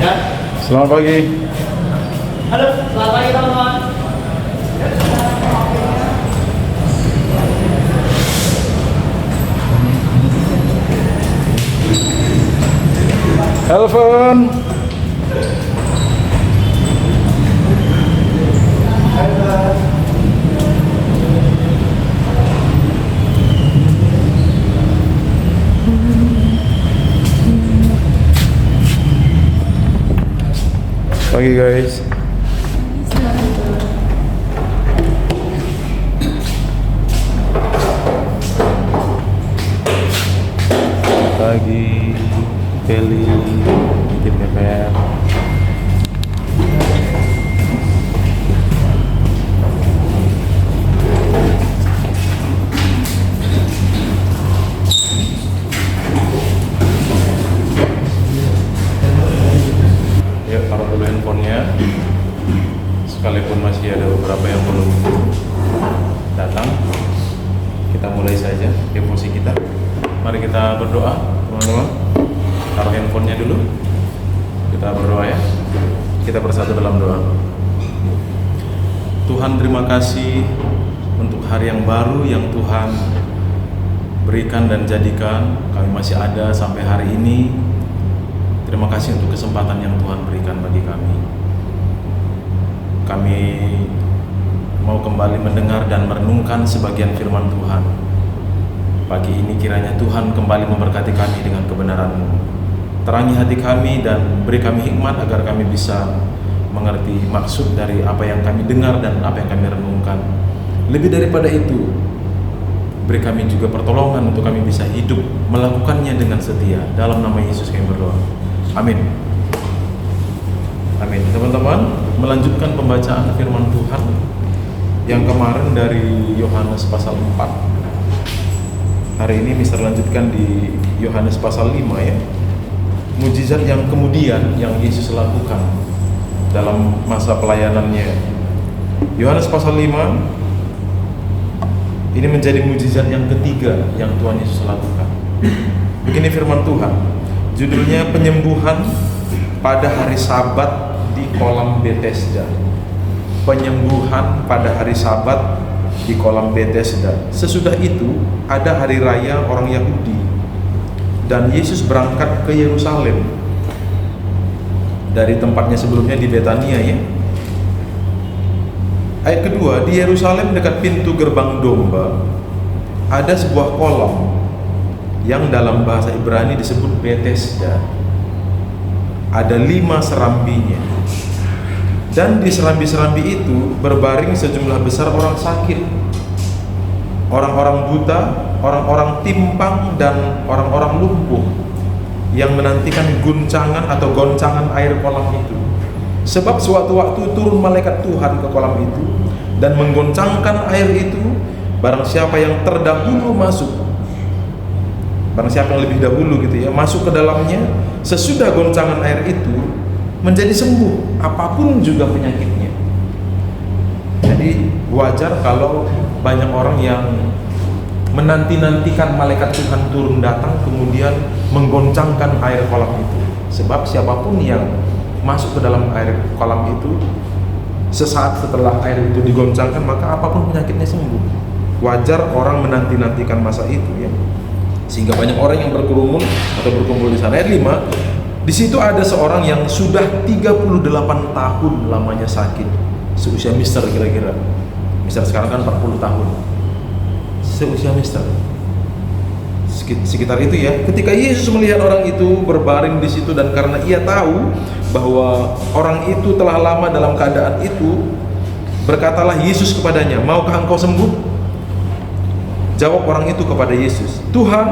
Selamat pagi. Halo, selamat pagi teman-teman. Elvan. Pagi guys. Pagi, Kelly, tim PPR. Ya, taruh dulu handphonenya. Sekalipun masih ada beberapa yang belum datang, kita mulai saja devosi kita. Mari kita berdoa, teman-teman. Taruh handphonenya dulu. Kita berdoa ya. Kita bersatu dalam doa. Tuhan, terima kasih untuk hari yang baru yang Tuhan berikan dan jadikan. Kami masih ada sampai hari ini. Terima kasih untuk kesempatan yang Tuhan berikan bagi kami. Kami mau kembali mendengar dan merenungkan sebagian firman Tuhan. Pagi ini kiranya Tuhan kembali memberkati kami dengan kebenaran-Mu. Terangi hati kami dan beri kami hikmat agar kami bisa mengerti maksud dari apa yang kami dengar dan apa yang kami renungkan. Lebih daripada itu, beri kami juga pertolongan untuk kami bisa hidup melakukannya dengan setia. Dalam nama Yesus kami berdoa. Amin. Amin. Teman-teman, melanjutkan pembacaan firman Tuhan yang kemarin dari Yohanes pasal 4. Hari ini Mister lanjutkan di Yohanes pasal 5 ya. Mujizat yang kemudian yang Yesus lakukan dalam masa pelayanannya. Yohanes pasal 5 ini menjadi mujizat yang ketiga yang Tuhan Yesus lakukan. Begini firman Tuhan. Judulnya penyembuhan pada hari Sabat di kolam Bethesda. Penyembuhan pada hari Sabat di kolam Bethesda. Sesudah itu ada hari raya orang Yahudi dan Yesus berangkat ke Yerusalem dari tempatnya sebelumnya di Betania ya. Ayat kedua, di Yerusalem dekat pintu gerbang domba ada sebuah kolam yang dalam bahasa Ibrani disebut Bethesda. Ada 5 serambinya. Dan di serambi-serambi itu berbaring sejumlah besar orang sakit, orang-orang buta, orang-orang timpang, dan orang-orang lumpuh yang menantikan guncangan atau goncangan air kolam itu. Sebab suatu waktu turun malaikat Tuhan ke kolam itu dan menggoncangkan air itu. Barang siapa yang terdahulu masuk, barang siapa yang lebih dahulu gitu ya, masuk ke dalamnya, sesudah goncangan air itu menjadi sembuh apapun juga penyakitnya. Jadi wajar kalau banyak orang yang menanti-nantikan malaikat Tuhan turun datang kemudian menggoncangkan air kolam itu. Sebab siapapun yang masuk ke dalam air kolam itu, sesaat setelah air itu digoncangkan, maka apapun penyakitnya sembuh. Wajar orang menanti-nantikan masa itu ya. Sehingga banyak orang yang berkerumun atau berkumpul di sana. Ayat 5, di situ ada seorang yang sudah 38 tahun lamanya sakit. Seusia Mister kira-kira. Mister sekarang kan 40 tahun. Seusia Mister. Sekitar itu ya. Ketika Yesus melihat orang itu berbaring di situ dan karena ia tahu bahwa orang itu telah lama dalam keadaan itu, berkatalah Yesus kepadanya, "Maukah engkau sembuh?" Jawab orang itu kepada Yesus, "Tuhan,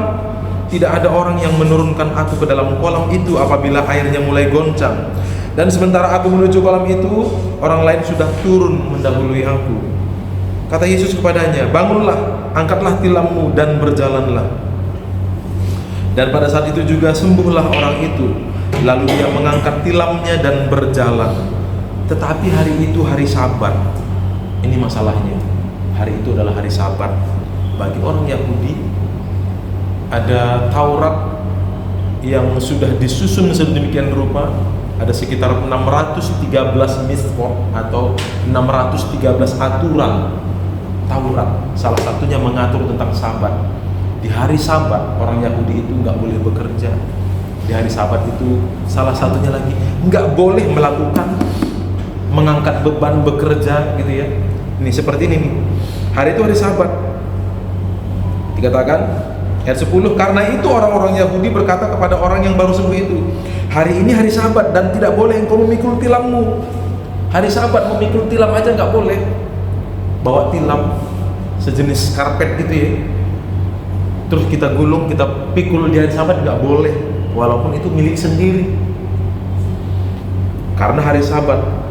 tidak ada orang yang menurunkan aku ke dalam kolam itu apabila airnya mulai goncang. Dan sementara aku menuju kolam itu, orang lain sudah turun mendahului aku." Kata Yesus kepadanya, "Bangunlah, angkatlah tilammu dan berjalanlah." Dan pada saat itu juga sembuhlah orang itu. Lalu dia mengangkat tilamnya dan berjalan. Tetapi hari itu hari Sabat. Ini masalahnya. Hari itu adalah hari Sabat. Bagi orang Yahudi, ada Taurat yang sudah disusun sedemikian rupa ada sekitar 613 mitzvot atau 613 aturan Taurat. Salah satunya mengatur tentang Sabat. Di hari Sabat orang Yahudi itu nggak boleh bekerja. Di hari Sabat itu salah satunya lagi nggak boleh mengangkat beban bekerja gitu ya. Ini seperti ini nih. Hari itu hari Sabat. Dikatakan ayat 10, karena itu orang-orang Yahudi berkata kepada orang yang baru sembuh itu, hari ini hari Sabat dan tidak boleh engkau memikul tilammu. Hari Sabat memikul tilam aja nggak boleh. Bawa tilam sejenis karpet gitu ya, terus kita gulung, kita pikul di hari Sabat nggak boleh, walaupun itu milik sendiri. Karena hari Sabat.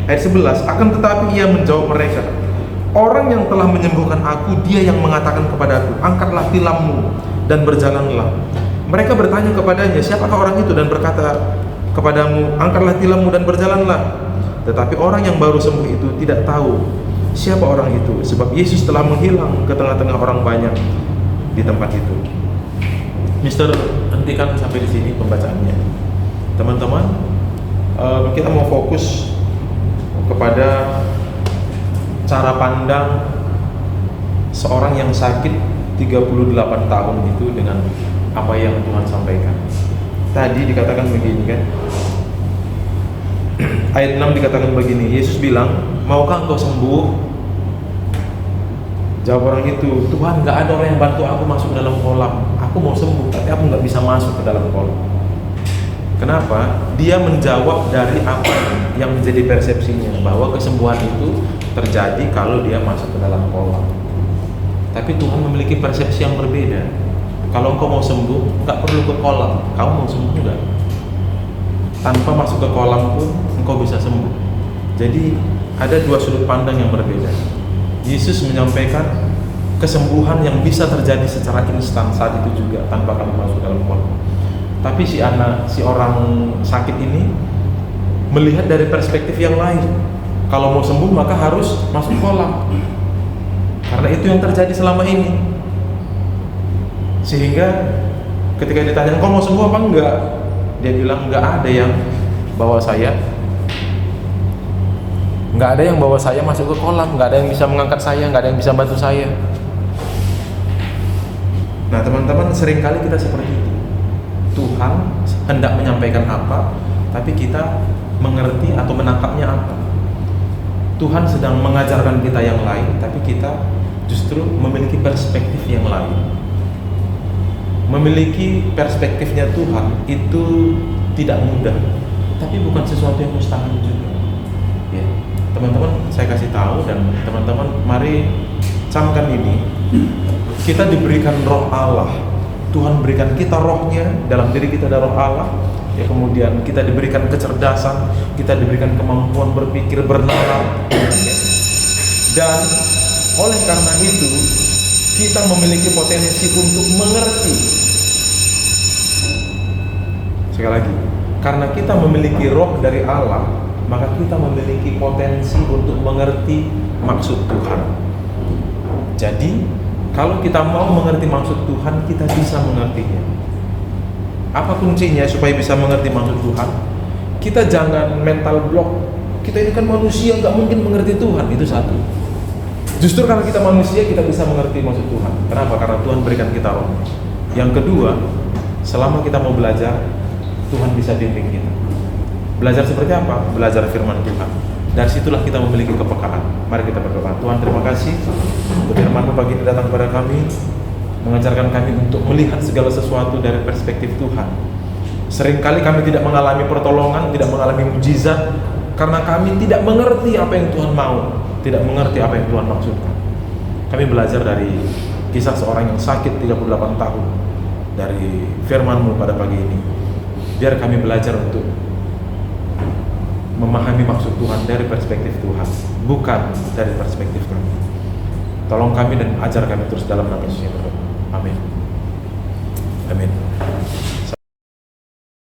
Ayat 11, akan tetapi ia menjawab mereka, orang yang telah menyembuhkan aku, dia yang mengatakan kepadaku, angkatlah tilammu dan berjalanlah. Mereka bertanya kepadanya, siapakah orang itu, dan berkata kepadamu, angkatlah tilammu dan berjalanlah. Tetapi orang yang baru sembuh itu tidak tahu siapa orang itu, sebab Yesus telah menghilang ke tengah-tengah orang banyak di tempat itu. Mister, hentikan sampai di sini pembacaannya. Teman-teman, kita mau fokus kepada cara pandang seorang yang sakit 38 tahun itu dengan apa yang Tuhan sampaikan. Tadi dikatakan begini kan, ayat 6 dikatakan begini, Yesus bilang, maukah engkau sembuh? Jawab orang itu, Tuhan, gak ada orang yang bantu aku masuk ke dalam kolam. Aku mau sembuh, tapi aku gak bisa masuk ke dalam kolam. Kenapa? Dia menjawab dari apa yang menjadi persepsinya, bahwa kesembuhan itu terjadi kalau dia masuk ke dalam kolam. Tapi Tuhan memiliki persepsi yang berbeda. Kalau engkau mau sembuh, gak perlu ke kolam. Kamu mau sembuh gak? Tanpa masuk ke kolam pun engkau bisa sembuh. Jadi ada dua sudut pandang yang berbeda. Yesus menyampaikan kesembuhan yang bisa terjadi secara instan saat itu juga tanpa kamu masuk dalam kolam. Tapi si orang sakit ini melihat dari perspektif yang lain. Kalau mau sembuh maka harus masuk kolam, karena itu yang terjadi selama ini. Sehingga ketika ditanya, kau mau sembuh apa enggak? Dia bilang, enggak ada yang bawa saya masuk ke kolam, enggak ada yang bisa mengangkat saya, enggak ada yang bisa bantu saya. Nah teman-teman, seringkali kita seperti itu. Tuhan hendak menyampaikan apa, tapi kita mengerti atau menangkapnya apa. Tuhan sedang mengajarkan kita yang lain, tapi kita justru memiliki perspektif yang lain. Memiliki perspektifnya Tuhan itu tidak mudah, tapi bukan sesuatu yang mustahil juga. Ya, teman-teman, saya kasih tahu, dan teman-teman mari camkan ini. Kita diberikan roh Allah. Tuhan berikan kita rohnya, dalam diri kita ada roh Allah. Ya, kemudian kita diberikan kecerdasan, kita diberikan kemampuan berpikir, bernalar, ya. Dan oleh karena itu kita memiliki potensi untuk mengerti. Sekali lagi, karena kita memiliki roh dari Allah, maka kita memiliki potensi untuk mengerti maksud Tuhan. Jadi kalau kita mau mengerti maksud Tuhan, kita bisa mengertinya. Apa kuncinya supaya bisa mengerti maksud Tuhan? Kita jangan mental block. Kita ini kan manusia, nggak mungkin mengerti Tuhan. Itu satu. Justru karena kita manusia, kita bisa mengerti maksud Tuhan. Kenapa? Karena Tuhan berikan kita roh. Yang kedua, selama kita mau belajar, Tuhan bisa bimbing kita. Belajar seperti apa? Belajar firman Tuhan. Dari situlah kita memiliki kepekaan. Mari kita berdoa. Tuhan, terima kasih untuk firman-Mu pagi ini datang kepada kami, mengajarkan kami untuk melihat segala sesuatu dari perspektif Tuhan. Seringkali kami tidak mengalami pertolongan, tidak mengalami mukjizat, karena kami tidak mengerti apa yang Tuhan mau, tidak mengerti apa yang Tuhan maksudkan. Kami belajar dari kisah seorang yang sakit 38 tahun, dari firman-Mu pada pagi ini. Biar kami belajar untuk memahami maksud Tuhan dari perspektif Tuhan, bukan dari perspektif kami. Tolong kami dan ajar kami terus dalam nama Yesus. Amin. Amin.